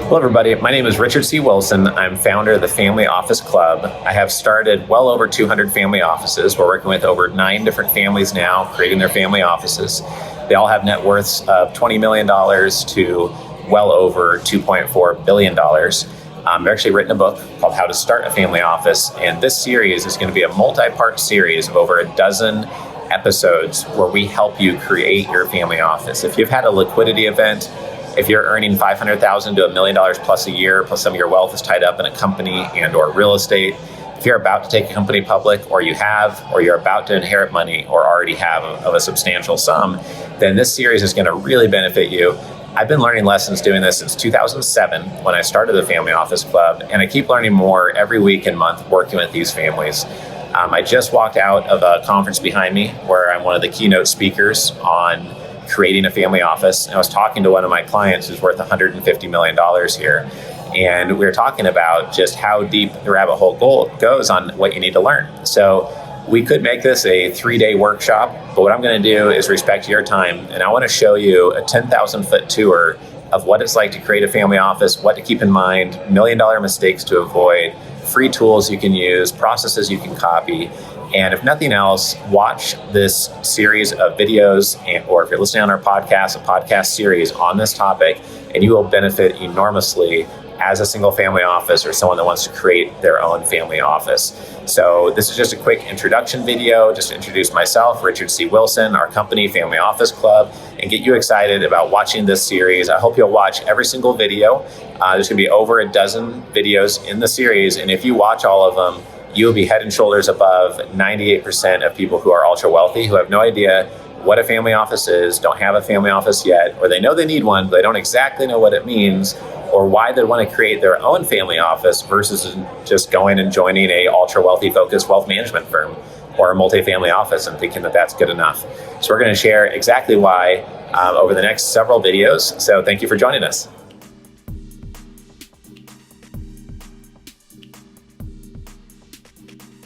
Hello, everybody. My name is Richard C. Wilson. I'm founder of the Family Office Club. I have started well over 200 family offices. We're working with over 9 different families now, creating their family offices. They all have net worths of $20 million to well over $2.4 billion. I've actually written a book called How to Start a Family Office, and this series is going to be a multi-part series of over a dozen episodes where we help you create your family office. If you've had a liquidity event, if you're earning $500,000 to $1 million plus a year, plus some of your wealth is tied up in a company and or real estate, if you're about to take a company public, or you're about to inherit money or already have of a substantial sum, then this series is going to really benefit you. I've been learning lessons doing this since 2007 when I started the Family Office Club, and I keep learning more every week and month working with these families. I just walked out of a conference behind me where I'm one of the keynote speakers on creating a family office. And I was talking to one of my clients who's worth $150 million here. And we were talking about just how deep the rabbit hole goes on what you need to learn. So we could make this a 3-day workshop, but what I'm going to do is respect your time. And I want to show you a 10,000 foot tour of what it's like to create a family office, what to keep in mind, $1 million mistakes to avoid, free tools you can use, processes you can copy. And if nothing else, watch this series of videos, or if you're listening on our podcast, a podcast series on this topic, and you will benefit enormously as a single family office or someone that wants to create their own family office. So this is just a quick introduction video, just to introduce myself, Richard C. Wilson, our company, Family Office Club, and get you excited about watching this series. I hope you'll watch every single video. There's going to be over a dozen videos in the series, and if you watch all of them, you will be head and shoulders above 98% of people who are ultra wealthy, who have no idea what a family office is, don't have a family office yet, or they know they need one, but they don't exactly know what it means, or why they want to create their own family office versus just going and joining a ultra wealthy focused wealth management firm or a multifamily office and thinking that that's good enough. So we're going to share exactly why over the next several videos. So thank you for joining us.